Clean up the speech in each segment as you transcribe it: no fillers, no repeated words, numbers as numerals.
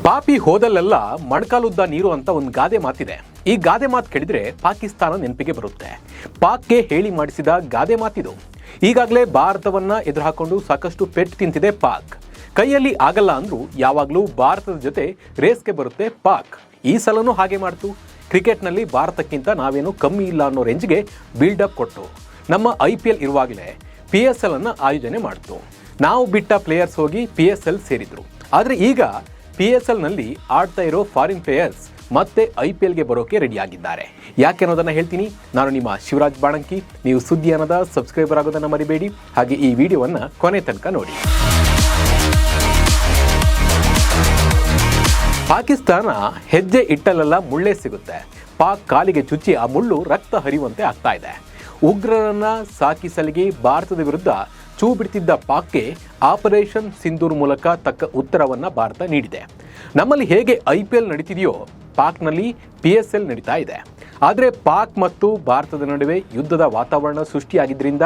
ಪಾಪಿ ಹೋದಲ್ಲೆಲ್ಲ ಮೊಣಕಾಲುದ್ದ ನೀರು ಅಂತ ಒಂದು ಗಾದೆ ಮಾತಿದೆ. ಈ ಗಾದೆ ಮಾತು ಕೇಳಿದ್ರೆ ಪಾಕಿಸ್ತಾನ ನೆನಪಿಗೆ ಬರುತ್ತೆ. ಪಾಕ್ಗೆ ಹೇಳಿ ಮಾಡಿಸಿದ ಗಾದೆ ಮಾತಿದು. ಈಗಾಗಲೇ ಭಾರತವನ್ನ ಎದುರು ಹಾಕೊಂಡು ಸಾಕಷ್ಟು ಪೆಟ್ಟು ತಿಂತಿದೆ ಪಾಕ್. ಕೈಯಲ್ಲಿ ಆಗಲ್ಲ ಅಂದ್ರೂ ಯಾವಾಗಲೂ ಭಾರತದ ಜೊತೆ ರೇಸ್ಗೆ ಬರುತ್ತೆ ಪಾಕ್. ಈ ಸಲನೂ ಹಾಗೆ ಮಾಡ್ತು. ಕ್ರಿಕೆಟ್ನಲ್ಲಿ ಭಾರತಕ್ಕಿಂತ ನಾವೇನು ಕಮ್ಮಿ ಇಲ್ಲ ಅನ್ನೋ ರೇಂಜ್ಗೆ ಬಿಲ್ಡಪ್ ಕೊಟ್ಟು ನಮ್ಮ IPL ಇರುವಾಗಲೇ PSL ಅನ್ನು ಆಯೋಜನೆ ಮಾಡ್ತು. ನಾವು ಬಿಟ್ಟ ಪ್ಲೇಯರ್ಸ್ ಹೋಗಿ PSL ಸೇರಿದ್ರು. ಆದರೆ ಈಗ PSLನಲ್ಲಿ ಆಡ್ತಾ ಇರೋ ಫಾರಿನ್ ಪ್ಲೇಯರ್ಸ್ ಮತ್ತೆ IPLಗೆ ಬರೋಕೆ ರೆಡಿಯಾಗಿದ್ದಾರೆ. ಯಾಕೆ ಅನ್ನೋದನ್ನು ಹೇಳ್ತೀನಿ. ನಾನು ನಿಮ್ಮ ಶಿವರಾಜ್ ಬಾಣಂಕಿ. ನೀವು ಸುದ್ದಿ ಅನ್ನೋದ ಸಬ್ಸ್ಕ್ರೈಬರ್ ಆಗೋದನ್ನು ಮರಿಬೇಡಿ. ಹಾಗೆ ಈ ವಿಡಿಯೋವನ್ನು ಕೊನೆ ತನಕ ನೋಡಿ. ಪಾಕಿಸ್ತಾನ ಹೆಜ್ಜೆ ಇಟ್ಟಲ್ಲೆಲ್ಲ ಮುಳ್ಳೇ ಸಿಗುತ್ತೆ. ಪಾಕ್ ಕಾಲಿಗೆ ಚುಚ್ಚಿ ಆ ಮುಳ್ಳು ರಕ್ತ ಹರಿಯುವಂತೆ ಆಗ್ತಾ ಇದೆ. ಉಗ್ರರನ್ನ ಸಾಕಿ ಸಲಿಗೆ ಭಾರತದ ವಿರುದ್ಧ ಚೂ ಬಿಡ್ತಿದ್ದ ಪಾಕ್ಗೆ ಆಪರೇಷನ್ ಸಿಂಧೂರ್ ಮೂಲಕ ತಕ್ಕ ಉತ್ತರವನ್ನ ಭಾರತ ನೀಡಿದೆ. ನಮ್ಮಲ್ಲಿ ಹೇಗೆ IPL ನಡೀತಿದೆಯೋ ಪಾಕ್ನಲ್ಲಿ PSL ನಡೀತಾ ಇದೆ. ಆದರೆ ಪಾಕ್ ಮತ್ತು ಭಾರತದ ನಡುವೆ ಯುದ್ಧದ ವಾತಾವರಣ ಸೃಷ್ಟಿಯಾಗಿದ್ದರಿಂದ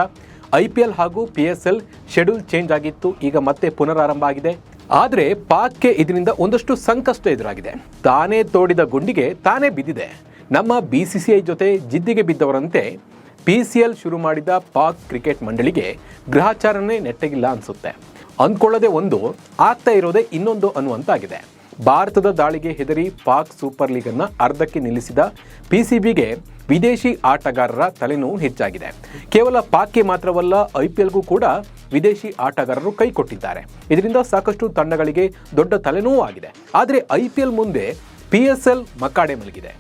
IPL ಹಾಗೂ PSL ಶೆಡ್ಯೂಲ್ ಚೇಂಜ್ ಆಗಿತ್ತು. ಈಗ ಮತ್ತೆ ಪುನರಾರಂಭ ಆಗಿದೆ. ಆದರೆ ಪಾಕ್ಗೆ ಇದರಿಂದ ಒಂದಷ್ಟು ಸಂಕಷ್ಟ ಎದುರಾಗಿದೆ. ತಾನೇ ತೋಡಿದ ಗುಂಡಿಗೆ ತಾನೇ ಬಿದ್ದಿದೆ. ನಮ್ಮ BCCI ಜೊತೆ ಜಿದ್ದಿಗೆ ಬಿದ್ದವರಂತೆ PCL ಶುರು ಮಾಡಿದ ಪಾಕ್ ಕ್ರಿಕೆಟ್ ಮಂಡಳಿಗೆ ಗ್ರಹಚಾರನೇ ನೆಟ್ಟಗಿಲ್ಲ ಅನಿಸುತ್ತೆ. ಅಂದ್ಕೊಳ್ಳೋದೇ ಒಂದು, ಆಗ್ತಾ ಇರೋದೇ ಇನ್ನೊಂದು ಅನ್ನುವಂತಾಗಿದೆ. ಭಾರತದ ದಾಳಿಗೆ ಹೆದರಿ ಪಾಕ್ ಸೂಪರ್ ಲೀಗನ್ನು ಅರ್ಧಕ್ಕೆ ನಿಲ್ಲಿಸಿದ PCBಗೆ ವಿದೇಶಿ ಆಟಗಾರರ ತಲೆನೋವು ಹೆಚ್ಚಾಗಿದೆ. ಕೇವಲ ಪಾಕ್ಗೆ ಮಾತ್ರವಲ್ಲ, IPLಗೂ ಕೂಡ ವಿದೇಶಿ ಆಟಗಾರರು ಕೈ ಕೊಟ್ಟಿದ್ದಾರೆ. ಇದರಿಂದ ಸಾಕಷ್ಟು ತಂಡಗಳಿಗೆ ದೊಡ್ಡ ತಲೆನೋವು ಆಗಿದೆ. ಆದರೆ IPL ಮುಂದೆ PSL ಮಕಾಡೆ ಮಲಗಿದೆ.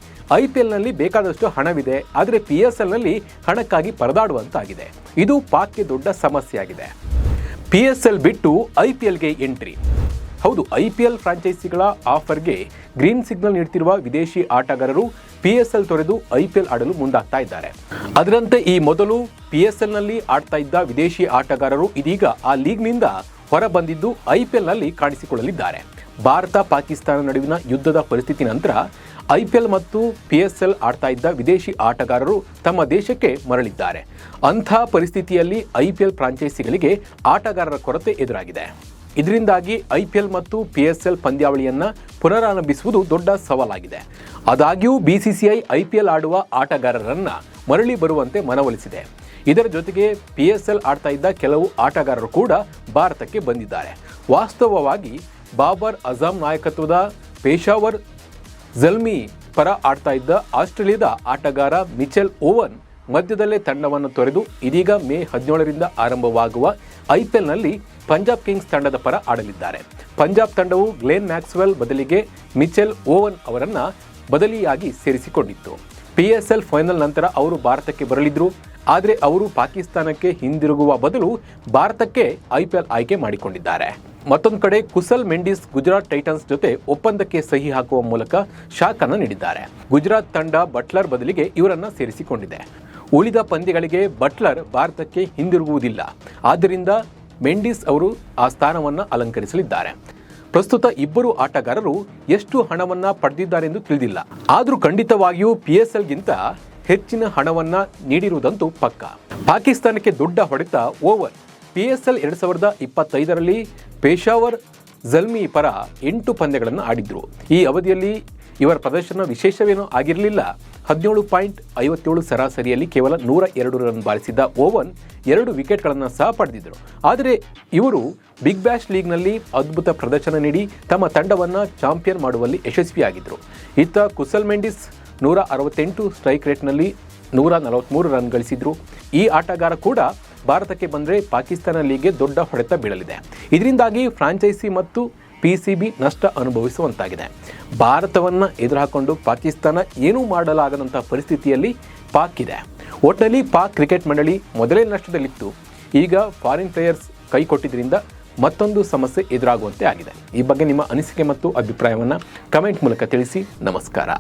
IPLನಲ್ಲಿ ಬೇಕಾದಷ್ಟು ಹಣವಿದೆ, ಆದರೆ PSLನಲ್ಲಿ ಹಣಕ್ಕಾಗಿ ಪರದಾಡುವಂತಾಗಿದೆ. ಇದು ಪಾಕ್ಗೆ ದೊಡ್ಡ ಸಮಸ್ಯೆಯಾಗಿದೆ. PSL ಬಿಟ್ಟು IPLಗೆ ಎಂಟ್ರಿ. ಹೌದು, IPL ಫ್ರಾಂಚೈಸಿಗಳ ಆಫರ್ಗೆ ಗ್ರೀನ್ ಸಿಗ್ನಲ್ ನೀಡ್ತಿರುವ ವಿದೇಶಿ ಆಟಗಾರರು PSL ತೊರೆದು IPL ಆಡಲು ಮುಂದಾಗ್ತಾ ಇದ್ದಾರೆ. ಅದರಂತೆ ಈ ಮೊದಲು PSLನಲ್ಲಿ ಆಡ್ತಾ ಇದ್ದ ವಿದೇಶಿ ಆಟಗಾರರು ಇದೀಗ ಆ ಲೀಗ್ನಿಂದ ಹೊರ ಬಂದಿದ್ದು IPLನಲ್ಲಿ ಕಾಣಿಸಿಕೊಳ್ಳಲಿದ್ದಾರೆ. ಭಾರತ ಪಾಕಿಸ್ತಾನ ನಡುವಿನ ಯುದ್ಧದ ಪರಿಸ್ಥಿತಿ ನಂತರ IPL ಮತ್ತು PSL ಆಡ್ತಾ ಇದ್ದ ವಿದೇಶಿ ಆಟಗಾರರು ತಮ್ಮ ದೇಶಕ್ಕೆ ಮರಳಿದ್ದಾರೆ. ಅಂಥ ಪರಿಸ್ಥಿತಿಯಲ್ಲಿ IPL ಫ್ರಾಂಚೈಸಿಗಳಿಗೆ ಆಟಗಾರರ ಕೊರತೆ ಎದುರಾಗಿದೆ. ಇದರಿಂದಾಗಿ IPL ಮತ್ತು PSL ಪಂದ್ಯಾವಳಿಯನ್ನು ಪುನರಾರಂಭಿಸುವುದು ದೊಡ್ಡ ಸವಾಲಾಗಿದೆ. ಆದಾಗ್ಯೂ BCCI IPL ಆಡುವ ಆಟಗಾರರನ್ನ ಮರಳಿ ಬರುವಂತೆ ಮನವೊಲಿಸಿದೆ. ಇದರ ಜೊತೆಗೆ PSL ಆಡ್ತಾ ಇದ್ದ ಕೆಲವು ಆಟಗಾರರು ಕೂಡ ಭಾರತಕ್ಕೆ ಬಂದಿದ್ದಾರೆ. ವಾಸ್ತವವಾಗಿ ಬಾಬರ್ ಅಜಮ್ ನಾಯಕತ್ವದ ಪೇಶಾವರ್ ಝಲ್ಮಿ ಪರ ಆಡ್ತಾ ಇದ್ದ ಆಸ್ಟ್ರೇಲಿಯಾದ ಆಟಗಾರ ಮಿಚೆಲ್ ಓವನ್ ಮಧ್ಯದಲ್ಲೇ ತಂಡವನ್ನು ತೊರೆದು ಇದೀಗ ಮೇ 17ರಿಂದ ಆರಂಭವಾಗುವ IPLನಲ್ಲಿ ಪಂಜಾಬ್ ಕಿಂಗ್ಸ್ ತಂಡದ ಪರ ಆಡಲಿದ್ದಾರೆ. ಪಂಜಾಬ್ ತಂಡವು ಗ್ಲೆನ್ ಮ್ಯಾಕ್ಸ್ವೆಲ್ ಬದಲಿಗೆ ಮಿಚೆಲ್ ಓವನ್ ಅವರನ್ನು ಬದಲಿಯಾಗಿ ಸೇರಿಸಿಕೊಂಡಿತ್ತು. PSL ಫೈನಲ್ ನಂತರ ಅವರು ಭಾರತಕ್ಕೆ ಬರಲಿದ್ರು. ಆದರೆ ಅವರು ಪಾಕಿಸ್ತಾನಕ್ಕೆ ಹಿಂದಿರುಗುವ ಬದಲು ಭಾರತಕ್ಕೆ IPL ಆಯ್ಕೆ ಮಾಡಿಕೊಂಡಿದ್ದಾರೆ. ಮತ್ತೊಂದು ಕಡೆ ಕುಸಲ್ ಮೆಂಡಿಸ್ ಗುಜರಾತ್ ಟೈಟನ್ಸ್ ಜೊತೆ ಒಪ್ಪಂದಕ್ಕೆ ಸಹಿ ಹಾಕುವ ಮೂಲಕ ಶಾಕ್ ಅನ್ನು ನೀಡಿದ್ದಾರೆ. ಗುಜರಾತ್ ತಂಡ ಬಟ್ಲರ್ ಬದಲಿಗೆ ಇವರನ್ನ ಸೇರಿಸಿಕೊಂಡಿದೆ. ಉಳಿದ ಪಂದ್ಯಗಳಿಗೆ ಬಟ್ಲರ್ ಭಾರತಕ್ಕೆ ಹಿಂದಿರುಗುವುದಿಲ್ಲ. ಆದ್ದರಿಂದ ಮೆಂಡಿಸ್ ಅವರು ಆ ಸ್ಥಾನವನ್ನು ಅಲಂಕರಿಸಲಿದ್ದಾರೆ. ಪ್ರಸ್ತುತ ಇಬ್ಬರು ಆಟಗಾರರು ಎಷ್ಟು ಹಣವನ್ನ ಪಡೆದಿದ್ದಾರೆಂದು ತಿಳಿದಿಲ್ಲ. ಆದರೂ ಖಂಡಿತವಾಗಿಯೂ PSLಗಿಂತ ಹೆಚ್ಚಿನ ಹಣವನ್ನ ನೀಡಿರುವುದಂತೂ ಪಕ್ಕ. ಪಾಕಿಸ್ತಾನಕ್ಕೆ ದೊಡ್ಡ ಹೊಡೆತ ಓವರ್. PSL 2025ರಲ್ಲಿ ಪೇಶಾವರ್ ಝಲ್ಮಿ ಪರ 8 ಪಂದ್ಯಗಳನ್ನು ಆಡಿದ್ರು. ಈ ಅವಧಿಯಲ್ಲಿ ಇವರ ಪ್ರದರ್ಶನ ವಿಶೇಷವೇನೂ ಆಗಿರಲಿಲ್ಲ. 17.57 ಸರಾಸರಿಯಲ್ಲಿ ಕೇವಲ 102 ರನ್ ಬಾರಿಸಿದ್ದ ಓವನ್ 2 ವಿಕೆಟ್ಗಳನ್ನು ಸಹ ಪಡೆದಿದ್ದರು. ಆದರೆ ಇವರು ಬಿಗ್ ಬ್ಯಾಶ್ ಲೀಗ್ನಲ್ಲಿ ಅದ್ಭುತ ಪ್ರದರ್ಶನ ನೀಡಿ ತಮ್ಮ ತಂಡವನ್ನು ಚಾಂಪಿಯನ್ ಮಾಡುವಲ್ಲಿ ಯಶಸ್ವಿಯಾಗಿದ್ದರು. ಇತ್ತ ಕುಸಲ್ ಮೆಂಡಿಸ್ 168 ಸ್ಟ್ರೈಕ್ ರೇಟ್ನಲ್ಲಿ 143 ರನ್ ಗಳಿಸಿದ್ರು. ಈ ಆಟಗಾರ ಕೂಡ ಭಾರತಕ್ಕೆ ಬಂದರೆ ಪಾಕಿಸ್ತಾನ ಲೀಗ್ಗೆ ದೊಡ್ಡ ಹೊಡೆತ ಬೀಳಲಿದೆ. ಇದರಿಂದಾಗಿ ಫ್ರಾಂಚೈಸಿ ಮತ್ತು PCB ನಷ್ಟ ಅನುಭವಿಸುವಂತಾಗಿದೆ. ಭಾರತವನ್ನು ಎದುರುಹಾಕೊಂಡು ಪಾಕಿಸ್ತಾನ ಏನೂ ಮಾಡಲಾಗದಂಥ ಪರಿಸ್ಥಿತಿಯಲ್ಲಿ ಪಾಕ್ ಇದೆ. ಒಟ್ಟಿನಲ್ಲಿ ಪಾಕ್ ಕ್ರಿಕೆಟ್ ಮಂಡಳಿ ಮೊದಲೇ ನಷ್ಟದಲ್ಲಿತ್ತು. ಈಗ ಫಾರಿನ್ ಪ್ಲೇಯರ್ಸ್ ಕೈ ಕೊಟ್ಟಿದ್ದರಿಂದ ಮತ್ತೊಂದು ಸಮಸ್ಯೆ ಎದುರಾಗುವಂತೆ ಆಗಿದೆ. ಈ ಬಗ್ಗೆ ನಿಮ್ಮ ಅನಿಸಿಕೆ ಮತ್ತು ಅಭಿಪ್ರಾಯವನ್ನು ಕಮೆಂಟ್ ಮೂಲಕ ತಿಳಿಸಿ. ನಮಸ್ಕಾರ.